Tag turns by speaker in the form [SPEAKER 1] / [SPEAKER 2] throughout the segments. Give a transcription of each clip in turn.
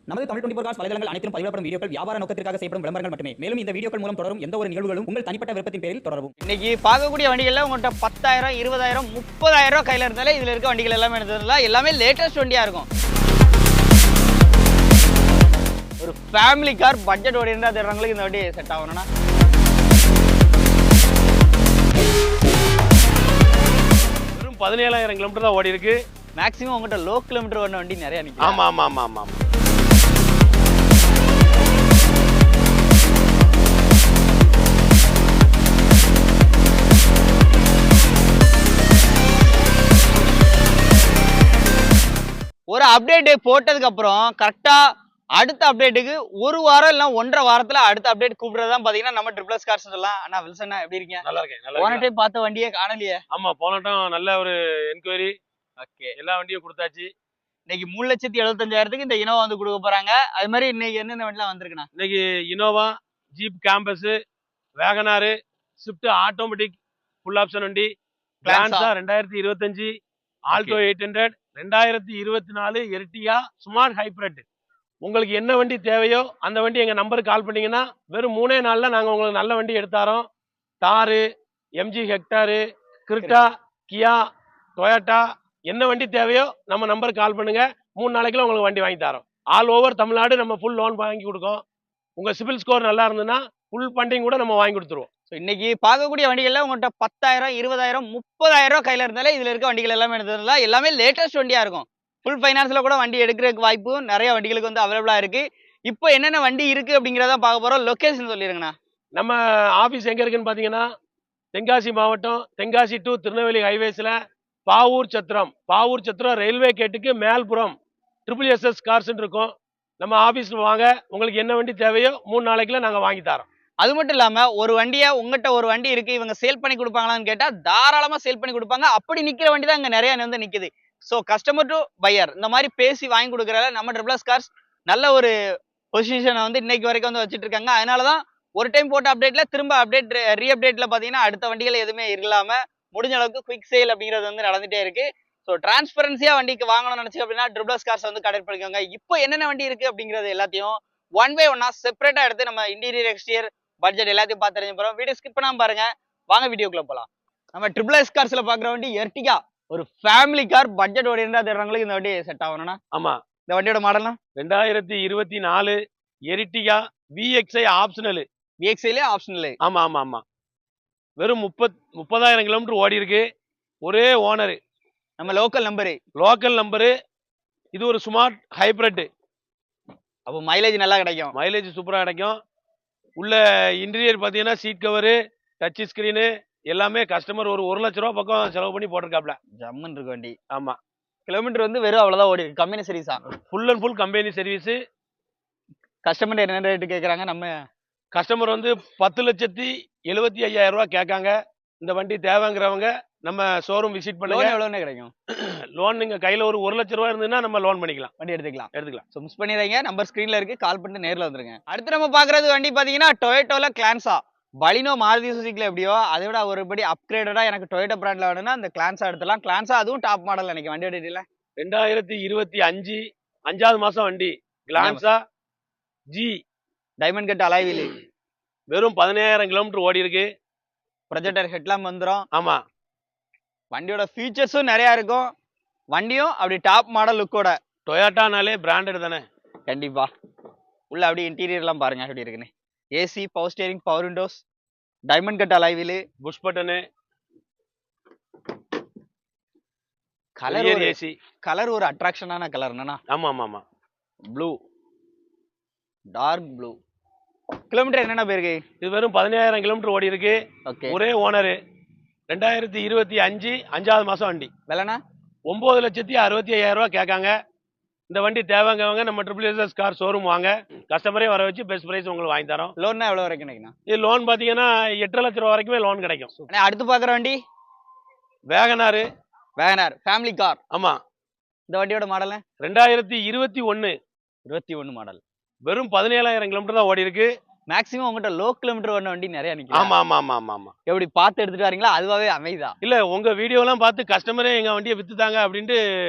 [SPEAKER 1] நமது தமிழ் 24 காஸ் வலைதளங்கள் அனைத்தும் பதிவிடப்படும் வீடியோக்கள் வியாபார நோக்கத்திற்காக செய்யப்படும் விளம்பரங்கள் மட்டுமே. மேலும் இந்த வீடியோக்கள் மூலம் தொடரும் எந்த ஒரு நிகழ்வுகளும் உங்கள் தனிப்பட்ட விருப்பத்தின் பேரில் தொடரவும்.
[SPEAKER 2] இன்னைக்கு பார்க்கக்கூடிய வண்டிகள்ல உங்கள்கிட்ட 10,000, 20,000, 30,000 கையில இருந்தாலே இதுல இருக்க வண்டிகள் எல்லாமே எடுத்ததுல எல்லாமே லேட்டஸ்ட் வண்டியா இருக்கும். ஒரு ஃபேமிலி கார் பட்ஜெட் ஓடினா தேடுறவங்களுக்கு இந்த வண்டி செட் ஆகணும்னா
[SPEAKER 3] வெறும் 17,000 கிலோமீட்டர் தான் ஓடி இருக்கு.
[SPEAKER 2] மேக்ஸிமம் உங்கள்கிட்ட லோ கிலோமீட்டர் ஓடின வண்டி நிறைய நிற்கும்.
[SPEAKER 3] ஆமா ஆமா ஆமா ஆமா
[SPEAKER 2] ஒரு அப்டேட் போட்டதுக்கு அப்புறம் கரெக்டா அடுத்த அப்டேட்டுக்கு ஒரு வாரம் இல்ல 1.5 வாரத்துல அடுத்த அப்டேட் கூப்பிடுறதா பாத்தீங்கன்னா நம்ம ட்ரிபிள்ஸ் கார்ஸ் சொல்லலாம். அண்ணா வில்சன் எப்படி இருக்கீங்க?
[SPEAKER 3] நல்லா இருக்கேன்.
[SPEAKER 2] போன டைம் பார்த்த வண்டியே காணலையே.
[SPEAKER 3] ஆமா, போன டைம் நல்ல ஒரு என்கொயரி.
[SPEAKER 2] ஓகே,
[SPEAKER 3] எல்லா வண்டியும் கொடுத்தாச்சு.
[SPEAKER 2] இன்னைக்கு 3,75,000க்கு இந்த இனோவா வந்து கொடுக்க போறாங்க. அது மாதிரி இன்னைக்கு என்னென்ன வண்டிலாம் வந்திருக்குண்ணா?
[SPEAKER 3] இன்னைக்கு Innova, Jeep Compass, Wagon R, Swift automatic full option வண்டி, Glanza 2025, Alto 800, 2024 Ertiga smart hybrid. உங்களுக்கு என்ன வண்டி தேவையோ அந்த வண்டி எங்க நம்பருக்கு கால் பண்ணீங்கன்னா வெறும் 3 நாள்ல நாங்க உங்களுக்கு நல்ல வண்டி எடுத்தாரோம். தாரு, எம்ஜி ஹெக்டாரு, கிரிட்டா, கியா, டொயோட்டா, என்ன வண்டி தேவையோ நம்ம நம்பருக்கு கால் பண்ணுங்க. 3 நாளைக்குள்ள உங்களுக்கு வண்டி வாங்கி தரோம். ஆல் ஓவர் தமிழ்நாடு நம்ம ஃபுல் லோன் வாங்கி கொடுக்கோம். உங்க சிபில் ஸ்கோர் நல்லா இருந்ததுன்னா ஃபுல் ஃபண்டிங் கூட நம்ம வாங்கி கொடுத்துருவோம்.
[SPEAKER 2] இன்னைக்கு பார்க்கக்கூடிய வண்டிகள்ல உங்கள்கிட்ட 10,000, 20,000, 30,000 கையில இருந்தாலே இதுல இருக்க வண்டிகள் எல்லாமே எடுத்ததுல எல்லாமே லேட்டஸ்ட் வண்டியா இருக்கும். ஃபுல் ஃபைனான்ஸ்ல கூட வண்டி எடுக்கிறதுக்கு வாய்ப்பு நிறைய வண்டிகளுக்கு வந்து அவைலபிளா இருக்கு. இப்போ என்னென்ன வண்டி இருக்கு அப்படிங்கிறத பார்க்க போறோம். லொகேஷன் சொல்லிருங்கண்ணா.
[SPEAKER 3] நம்ம ஆபீஸ் எங்க இருக்குன்னு பாத்தீங்கன்னா தென்காசி மாவட்டம், தென்காசி டு திருநெல்வேலி ஹைவேஸ்ல பாவூர் சத்திரம் ரயில்வே கேட்டுக்கு மேல்புறம் SSS கார்ஸ் இருக்கும். நம்ம ஆபீஸ்ல வாங்க, உங்களுக்கு என்ன வண்டி தேவையோ 3 நாளைக்குள்ள நாங்க வாங்கி தரோம்.
[SPEAKER 2] அது மட்டும் இல்லாம ஒரு வண்டியை உங்ககிட்ட ஒரு வண்டி இருக்கு இவங்க சேல் பண்ணி கொடுப்பாங்களான்னு கேட்டா தாராளமா சேல் பண்ணி கொடுப்பாங்க. அப்படி நிக்கிற வண்டி தான் இங்க நிறைய வந்து நிக்குது. ஸோ கஸ்டமர் டு பையர் இந்த மாதிரி பேசி வாங்கி கொடுக்குறதால நம்ம ட்ரிபிள்ஸ் கார்ஸ் நல்ல ஒரு பொசிஷனை வந்து இன்னைக்கு வரைக்கும் வந்து வச்சுட்டு இருக்காங்க. அதனாலதான் ஒரு டைம் போட்ட அப்டேட்ல திரும்ப அப்டேட் ரீஅப்டேட்ல பாத்தீங்கன்னா அடுத்த வண்டிகள் எதுவுமே இல்லாம முடிஞ்ச அளவுக்கு குவிக் சேல் அப்படிங்கிறது வந்து நடந்துட்டே இருக்கு. ஸோ டிரான்ஸ்பரன்சியா வண்டிக்கு வாங்கணும்னு நினைச்சு அப்படின்னா ட்ரிபிள்ஸ் கார்ஸ் வந்து கனெக்ட் பண்ணிக்கோங்க. இப்போ என்னென்ன வண்டி இருக்கு அப்படிங்கிறது எல்லாத்தையும் ஒன் பை ஒன்னா செப்பரேட்டா எடுத்து நம்ம இன்டீரியர் எக்ஸ்டீரியர் பட்ஜெட் எல்லாத்தையும் பார்த்து தெரிஞ்சு போறோம். வீடியோ ஸ்கிப் பண்ணாம பாருங்க. வாங்க வீடியோக்குள்ள போலாம். நம்ம ட்ரிபிள்ஸ் கார்ஸ்ல பாக்குற வண்டி எர்டிகா, ஒரு ஃபேமிலி கார் பட்ஜெட் ஓடினா தேடுறவங்களுக்கு இந்த வண்டி செட் ஆகணும்னா.
[SPEAKER 3] ஆமா,
[SPEAKER 2] இந்த வண்டியோட மாடல்னா
[SPEAKER 3] 2024 Ertiga VXI optional.
[SPEAKER 2] VXI optional.
[SPEAKER 3] ஆமா ஆமா ஆமா. வெறும் 30,000 கிலோமீட்டர் ஓடி இருக்கு. ஒரே ஓனர்,
[SPEAKER 2] நம்ம லோக்கல் நம்பரு.
[SPEAKER 3] இது ஒரு ஸ்மார்ட் ஹைப்ரிட்.
[SPEAKER 2] அப்போ மைலேஜ் நல்லா கிடைக்கும்.
[SPEAKER 3] மைலேஜ் சூப்பரா கிடைக்கும். உள்ள இன்டீரியர் பாத்தீங்கன்னா சீட் கவரு, டச் ஸ்கிரீனு எல்லாமே கஸ்டமர் ஒரு 1 லட்ச ரூபா பக்கம் செலவு பண்ணி போட்டிருக்காப்ல.
[SPEAKER 2] ஜம்மன் இருக்கு வண்டி.
[SPEAKER 3] ஆமா,
[SPEAKER 2] கிலோமீட்டர் வந்து வெறும் அவ்வளவுதான் ஓடி இருக்கு. கம்பெனி சர்வீஸா?
[SPEAKER 3] Full and full company service.
[SPEAKER 2] Customer என்ன ரேட்டு கேட்கறாங்க? நம்ம
[SPEAKER 3] கஸ்டமர் வந்து 10,75,000 ரூபா கேட்காங்க. இந்த வண்டி தேவைங்கிறவங்க நம்ம ஷோரூம் விசிட் பண்ணுங்க.
[SPEAKER 2] எவ்வளவு கிடைக்கும்
[SPEAKER 3] லோன்? நீங்க கையில ஒரு 1 லட்ச ரூபா இருந்ததுன்னா நம்ம லோன் பண்ணிக்கலாம்,
[SPEAKER 2] வண்டி எடுத்துக்கலாம்.
[SPEAKER 3] ஸோ
[SPEAKER 2] மிஸ் பண்ணிடுறீங்க. நம்பர் ஸ்கிரீன்ல இருக்கு, கால் பண்ணிட்டு நேர்ல வந்துருங்க. அடுத்து நம்ம பாக்குறது வண்டி பாத்தீங்கன்னா டொயோட்டோல கிளான்சா. பலினோ மாருதி சுசுகில எப்படியோ அதை விட ஒருபடி அப்கிரேடடா எனக்கு டொயோட்டோ பிராண்ட்ல வேணும்னா அந்த கிளான்சா எடுத்துலாம். கிளான்சா அதுவும் டாப் மாடல். எனக்கு வண்டி டீடைல
[SPEAKER 3] 2025 5வது மாசம் வண்டி. Glanza G
[SPEAKER 2] diamond cut alloy wheel.
[SPEAKER 3] வெறும் 17,000 கிலோமீட்டர் ஓடி இருக்கு.
[SPEAKER 2] ப்ரொஜெக்டர் ஹெட்லாம்ப் வந்துரும்.
[SPEAKER 3] ஆமா,
[SPEAKER 2] வண்டியோட ஃபீச்சர்ஸும் நிறைய இருக்கும். வண்டியும் அப்படி டாப் மாடல் லுக்கோட.
[SPEAKER 3] டொயோட்டானாலே பிராண்டட் தானே.
[SPEAKER 2] கண்டிப்பா. உள்ள அப்படி இன்டீரியர்லாம் பாருங்க எப்படி இருக்குன்னு. AC, power steering, power windows, diamond cut alloy wheel,
[SPEAKER 3] push button,
[SPEAKER 2] colour
[SPEAKER 3] AC.
[SPEAKER 2] Colour ஒரு அட்ராக்ஷனான கலர் என்னன்னா?
[SPEAKER 3] ஆமா ஆமா ஆமா,
[SPEAKER 2] ப்ளூ, டார்க் ப்ளூ. கிலோமீட்டர் என்னென்ன போயிருக்கு?
[SPEAKER 3] இது வெறும் 17,000 கிலோமீட்டர் ஓடி இருக்கு.
[SPEAKER 2] ஓகே.
[SPEAKER 3] ஒரே ஓனர். 2025 5வது மாசம் வண்டி.
[SPEAKER 2] விலைனா
[SPEAKER 3] 9,65,000 ரூபா கேட்காங்க. இந்த வண்டி தேவைங்கவங்க நம்ம SSS கார் ஷோரூம் வாங்க. கஸ்டமரே வர வச்சு பெஸ்ட் பிரைஸ் உங்களுக்கு வாங்கி தரோம்.
[SPEAKER 2] லோன்னா எவ்வளவு வரைக்கும் கிடைக்கும்?
[SPEAKER 3] இது லோன் பாத்தீங்கன்னா 8 லட்சம் ரூபா வரைக்குமே லோன் கிடைக்கும்.
[SPEAKER 2] அடுத்து பாக்குற வண்டி
[SPEAKER 3] வேகனார்
[SPEAKER 2] ஃபேமிலி கார்.
[SPEAKER 3] ஆமா,
[SPEAKER 2] இந்த வண்டியோட மாடல்
[SPEAKER 3] 2021
[SPEAKER 2] மாடல்.
[SPEAKER 3] வெறும் 17,000 கிலோமீட்டர் தான் ஓடி இருக்கு.
[SPEAKER 2] மேக்ஸிமம் உங்ககிட்ட லோ கிலோமீட்டர் ஓடின வண்டி நிறைய நிக்குது.
[SPEAKER 3] ஆமா ஆமா ஆமா ஆமா ஆமா.
[SPEAKER 2] எப்படி பார்த்து எடுத்துட்டு வரீங்களா? அதுவாவே அமைதா?
[SPEAKER 3] இல்ல, உங்க வீடியோ எல்லாம் பார்த்து கஸ்டமரே எங்க வண்டியை வித்துதாங்க அப்படின்ட்டு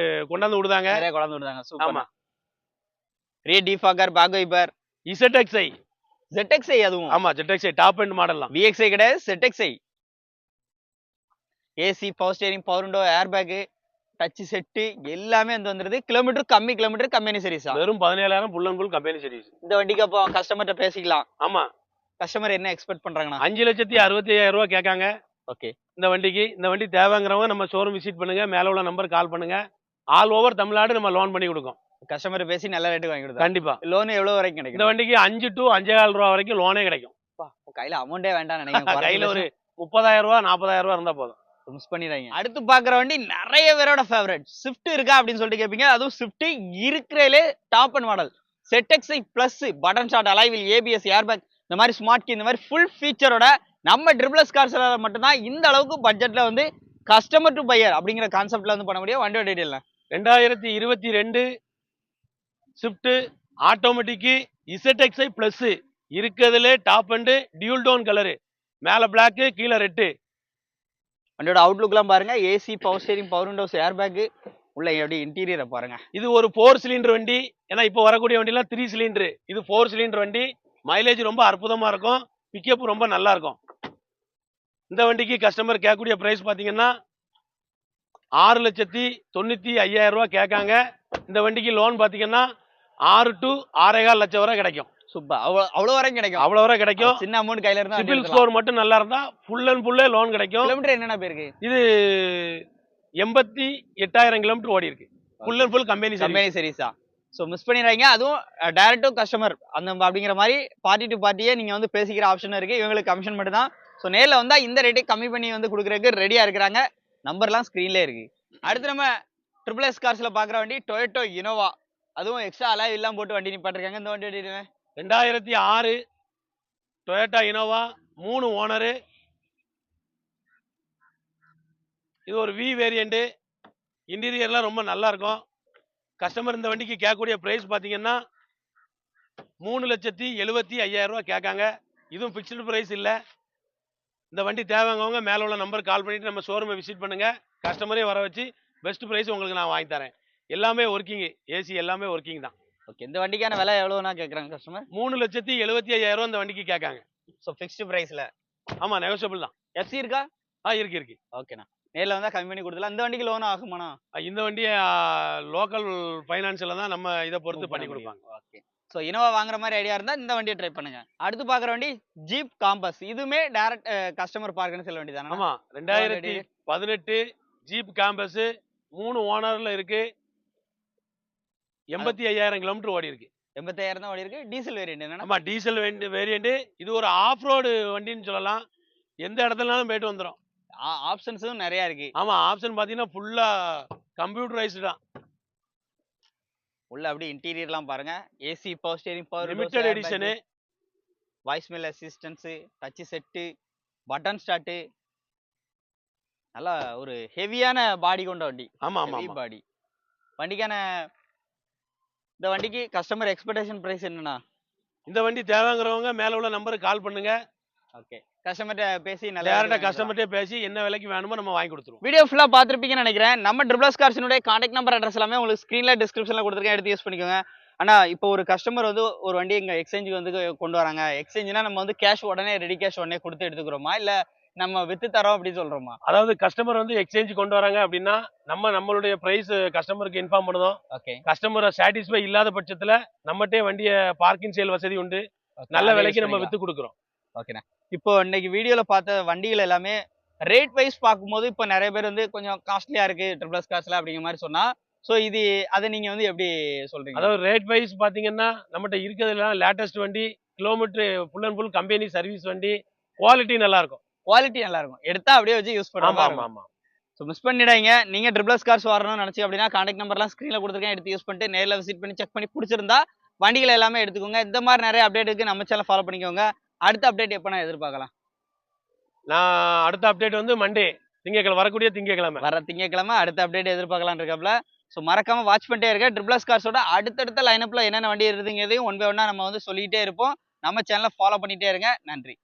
[SPEAKER 3] கொண்டாந்து விடுதாங்க.
[SPEAKER 2] நிறைய கொண்டாந்து விடுதாங்க. சூப்பர்.
[SPEAKER 3] ஆமா,
[SPEAKER 2] rear defogger, back wiper,
[SPEAKER 3] ZXi.
[SPEAKER 2] ZXi அதுவும்.
[SPEAKER 3] ஆமா ZXi டாப் எண்ட் மாடல்லாம்.
[SPEAKER 2] VXi கிடையாது, ZXi. AC, power steering, power window, air bag, touch set எல்லாமே வந்துருது. கிலோமீட்டர் கம்பெனி சீரிஸா?
[SPEAKER 3] வெறும் 17,000 full and full company service.
[SPEAKER 2] இந்த வண்டிக்கு அப்போ கஸ்டமர்ட்ட பேசிக்கலாம்.
[SPEAKER 3] ஆமா.
[SPEAKER 2] கஸ்டமர் என்ன எக்ஸ்பெக்ட் பண்றாங்கண்ணா?
[SPEAKER 3] 5,65,000 ரூபாய் கேட்காங்க.
[SPEAKER 2] ஓகே.
[SPEAKER 3] இந்த வண்டிக்கு. இந்த வண்டி தேவைங்கிறவங்க நம்ம ஷோரூம் விசிட் பண்ணுங்க. மேல உள்ள நம்பர் கால் பண்ணுங்க. ஆல் ஓவர் தமிழ்நாடு நம்ம லோன் பண்ணி கொடுக்கோம்.
[SPEAKER 2] கஸ்டமர் பேசி நல்ல ரேட்டுக்கு வாங்கி கொடுத்தா
[SPEAKER 3] கண்டிப்பா.
[SPEAKER 2] லோன் எவ்வளவு வரைக்கும் கிடைக்கும்?
[SPEAKER 3] இந்த வண்டிக்கு 5 to 5,500 ரூபாய் வரைக்கும் லோனே கிடைக்கும்.
[SPEAKER 2] கையில அமௌண்டே வேண்டாம் நினைக்கிறேன்.
[SPEAKER 3] கையில ஒரு 30,000 ரூபாய் 40,000 ரூபாய் இருந்தா போதும்.
[SPEAKER 2] மிஸ் பண்ணிடுறாங்க. அடுத்து பாக்குற வண்டி நிறைய பேரோட ஃபேவரட் ஸ்விஃப்ட் இருக்கா அப்படின்னு சொல்லிட்டு கேட்பீங்க. அதுவும் ஸ்விஃப்ட் இருக்கிறதுலே top and model ZXi plus button start alloy wheel ABS airbag இந்த மாதிரி ஸ்மார்ட் கீ இந்த மாதிரி ஃபுல் ஃபீச்சரோட நம்ம ட்ரிபிள்எஸ் கார்ஸ்ல மட்டும்தான் இந்த அளவுக்கு பட்ஜெட்ல வந்து கஸ்டமர் டு பையர் அப்படிங்கிற கான்செப்ட்ல வந்து பண்ண முடியும். வண்டியோட detail
[SPEAKER 3] 2022 Swift automatic ZXi plus இருக்கிறதுலே top and dual tone colour. மேல பிளாக் கீழே ரெட்டு.
[SPEAKER 2] வண்டியோட அவுட்லுக்லாம் பாருங்க. AC, power steering, power windows, air bag, உள்ள எப்படி இன்டீரியரை பாருங்க.
[SPEAKER 3] இது ஒரு 4 சிலிண்டர் வண்டி. ஏன்னா இப்போ வரக்கூடிய வண்டிலாம் 3 சிலிண்டர். இது 4 சிலிண்டர் வண்டி. மைலேஜ் ரொம்ப அற்புதமா இருக்கும். பிக்கப் ரொம்ப நல்லா இருக்கும். இந்த வண்டிக்கு கஸ்டமர் கேட்கக்கூடிய பிரைஸ் பாத்தீங்கன்னா 6,95,000 ரூபாய் கேட்காங்க. இந்த வண்டிக்கு லோன் பாத்தீங்கன்னா 6 to 6.25 லட்சம் வரை கிடைக்கும்.
[SPEAKER 2] சூப்பர். அவ்வளவு வரைக்கும் கிடைக்கும்.
[SPEAKER 3] அவ்வளவு வரை கிடைக்கும்.
[SPEAKER 2] சின்ன அமௌண்ட் கையில இருந்தா
[SPEAKER 3] சிபில் ஸ்கோர் மட்டும் நல்லா இருந்தா ஃபுல் அண்ட் ஃபுல்லே லோன் கிடைக்கும்.
[SPEAKER 2] கிலோமீட்டர் என்னென்ன பேருக்கு?
[SPEAKER 3] இது 88,000 கிலோமீட்டர் ஓடி இருக்கு. ஃபுல் அண்ட் ஃபுல் கம்பெனி
[SPEAKER 2] சீரிஸா? ஸோ மிஸ் பண்ணிடுறாங்க. அதுவும் டைரக்ட் டு கஸ்டமர் அந்த அப்படிங்கிற மாதிரி பார்ட்டி டு பார்ட்டியே நீங்க வந்து பேசிக்கிற ஆப்ஷன் இருக்கு. இவங்களுக்கு கமிஷன் மட்டும் தான். ஸோ நேரில் வந்தா இந்த ரேட்டை கம்மி பண்ணி வந்து கொடுக்குறதுக்கு ரெடியா இருக்கிறாங்க. நம்பர்லாம் ஸ்க்ரீன்லேயே இருக்கு. அடுத்து நம்ம ட்ரிபிள்எஸ் கார்ஸ்ல பாக்குற வண்டி டொயோட்டோ இனோவா. அதுவும் எக்ஸ்ட்ரா அலாய் எல்லாம் போட்டு வண்டி நிப்பாட்டிருக்காங்க. இந்த வண்டி
[SPEAKER 3] 2006 டொயோட்டா இனோவா 3 ஓனரு. இது ஒரு வி வேரியண்ட். இன்டீரியர்லாம் ரொம்ப நல்லா இருக்கும். கஸ்டமர் இந்த வண்டிக்கு கேட்கக்கூடிய பிரைஸ் பாத்தீங்கன்னா 3,75,000 ரூபாய் கேட்காங்க. இதுவும் பிக்ஸ்டு பிரைஸ் இல்ல. இந்த வண்டி தேவைங்கவங்க மேல உள்ள நம்பர் கால் பண்ணிட்டு நம்ம ஷோரூமை விசிட் பண்ணுங்க. கஸ்டமரே வர வச்சு பெஸ்ட் பிரைஸ் உங்களுக்கு நான் வாங்கி தரேன். எல்லாமே ஒர்க்கிங். ஏசி எல்லாமே ஒர்க்கிங் தான்.
[SPEAKER 2] ஓகே. இந்த வண்டிக்கான விலை எவ்வளவுனா கேக்குறாங்க கஸ்டமர்?
[SPEAKER 3] 3,75,000 ரூபாய் இந்த வண்டிக்கு கேட்காங்க.
[SPEAKER 2] ஸோ ஃபிக்ஸ்டு பிரைஸ்ல? ஆமா,
[SPEAKER 3] நெகோஷியபிள் தான்.
[SPEAKER 2] FC இருக்கா?
[SPEAKER 3] இருக்கு.
[SPEAKER 2] ஓகேண்ணா. நேரில் வந்தா கம்மி பண்ணி கொடுக்கலாம். இந்த வண்டிக்கு லோன் ஆகுமாண்ணா?
[SPEAKER 3] இந்த வண்டியை லோக்கல் ஃபைனான்ஸ்ல தான் நம்ம இதை பொறுத்து பண்ணி கொடுப்பாங்க.
[SPEAKER 2] ஓகே. ஸோ இனோவா வாங்குற மாதிரி ஐடியா இருந்தா இந்த வண்டியை ட்ரை பண்ணுங்க. அடுத்து பாக்குற வண்டி ஜீப் காம்பஸ். இதுவுமே டைரக்ட் கஸ்டமர் பார்க்குன்னு சொல்ல வேண்டியதானே?
[SPEAKER 3] ஆமா. 2018 ஜீப் காம்பஸ் 3 ஓனர்ல இருக்கு. 85,000 கிலோமீட்டர் ஓடி இருக்கு.
[SPEAKER 2] 85,000 தான் ஓடி இருக்கு. டீசல் வேரியன்ட் என்ன?
[SPEAKER 3] ஆமா, டீசல் வேரியன்ட். இது ஒரு ஆஃப் ரோடு வண்டின்னு சொல்லலாம். எந்த இடத்துலனாலும் போயிட்டு வந்துடும்.
[SPEAKER 2] ஆப்ஷன்ஸும் நிறைய இருக்கு.
[SPEAKER 3] ஆமா, ஆப்ஷன் பாத்தீங்கன்னா ஃபுல்லா கம்ப்யூட்டரைஸ்டு தான்.
[SPEAKER 2] உள்ள அப்படியே இன்டீரியர்லாம் பாருங்க. AC, power steering, power
[SPEAKER 3] limited edition,
[SPEAKER 2] voice mail assistance, touch set, button start. நல்லா ஒரு ஹெவியான பாடி கொண்ட வண்டி.
[SPEAKER 3] ஆமா ஆமா
[SPEAKER 2] பாடி. வண்டிக்கான இந்த வண்டிக்கு கஸ்டமர் எக்ஸ்பெக்டேஷன் பிரைஸ் என்னன்னா?
[SPEAKER 3] இந்த வண்டி தேவைங்கிறவங்க மேல உள்ள நம்பருக்கு கால் பண்ணுங்க.
[SPEAKER 2] ஓகே. கஸ்டமர்ட்ட பேசி
[SPEAKER 3] டேரக்டா கஸ்டமர்ட்டே பேசி என்ன விலைக்கு வேணுமோ நம்ம வாங்கி கொடுத்துருவோம்.
[SPEAKER 2] வீடியோ ஃபுல்லா பார்த்திருப்பீங்கன்னு நினைக்கிறேன். நம்ம ட்ரிபிள்எஸ் கார்ஸினுடைய கான்டாக்ட் நம்பர் அட்ரஸ் எல்லாமே உங்களுக்கு ஸ்க்ரீன்ல டிஸ்கிரிப்ஷன்ல கொடுத்துருக்கேன். எடுத்து யூஸ் பண்ணிக்கோங்க. ஆனா இப்போ ஒரு கஸ்டமர் வந்து ஒரு வண்டி எங்க எக்ஸ்சேஞ்சுக்கு வந்து கொண்டு வராங்க. எக்ஸ்சேஞ்சுனா நம்ம வந்து கேஷ் உடனே ரெடி கேஷ் உடனே கொடுத்து எடுத்துக்கிறோமா, இல்ல நம்ம வித்து தரோம் அப்படி சொல்றோமா?
[SPEAKER 3] அதாவது கஸ்டமர் வந்து எக்ஸ்சேஞ்ச் கொண்டு வராங்க அப்படின்னா நம்மளுடைய பிரைஸ் கஸ்டமருக்கு இன்ஃபார்ம் பண்ணுவோம்.
[SPEAKER 2] ஓகே.
[SPEAKER 3] கஸ்டமர் சாட்டிஸ்ஃபை இல்லாத பட்சத்துல நம்மகிட்டே வண்டியை பார்க்கிங் சேல் வசதி உண்டு. நல்ல விலைக்கு நம்ம வித்து கொடுக்குறோம்.
[SPEAKER 2] ஓகேண்ணா. இப்போ இன்னைக்கு வீடியோல பார்த்த வண்டிகள் எல்லாமே ரேட் வைஸ் பார்க்கும்போது இப்போ நிறைய பேர் வந்து கொஞ்சம் காஸ்ட்லியா இருக்கு ட்ரிபிள்எஸ் கார்ஸ்ல அப்படிங்கிற மாதிரி சொன்னா, ஸோ இது அதை நீங்க வந்து எப்படி சொல்றீங்க?
[SPEAKER 3] அதாவது ரேட் வைஸ் பாத்தீங்கன்னா நம்மகிட்ட இருக்கிறதுல லேட்டஸ்ட் வண்டி, kilometre full and full company service வண்டி, குவாலிட்டி நல்லா இருக்கும்.
[SPEAKER 2] குவாலிட்டி நல்லா இருக்கும். எடுத்தா அப்படியே வச்சு யூஸ் பண்ணுவாங்க.
[SPEAKER 3] ஆமா ஆமா.
[SPEAKER 2] ஸோ மிஸ் பண்ணிடாதீங்க. நீங்க ட்ரிபிள்எஸ் கார்ஸ் வரணும்னு நினைச்சு அப்படின்னா கான்டாக்ட் நம்பர்லாம் ஸ்க்ரீன்ல கொடுத்துருக்கேன். எடுத்து யூஸ் பண்ணிட்டு நேரில் விசிட் பண்ணி செக் பண்ணி பிடிச்சிருந்தா வண்டிகள் எல்லாமே எடுத்துக்கோங்க. இந்த மாதிரி நிறைய அப்டேட் இருக்கு. நம்ம சேனல் ஃபாலோ பண்ணிக்கோங்க. அடுத்த அப்டேட் எப்போ நான் எதிர்பார்க்கலாம்?
[SPEAKER 3] நான் அடுத்த அப்டேட் வந்து மண்டே, திங்கக்கிழமை, வரக்கூடிய திங்கக்கிழமை,
[SPEAKER 2] வர திங்கக்கிழமை அடுத்த அப்டேட் எதிர்பார்க்கலாம் இருக்காப்ல. ஸோ மறக்காம வாட்ச் பண்ணிட்டே இருக்க. ட்ரிபிள்எஸ் கார்ஸோட அடுத்தடுத்த லைனப்ல என்னென்ன வண்டி இருக்குங்கிறதையும் ஒன் பை ஒன்னா நம்ம வந்து சொல்லிட்டே இருப்போம். நம்ம சேனலை ஃபாலோ பண்ணிட்டே இருங்க. நன்றி.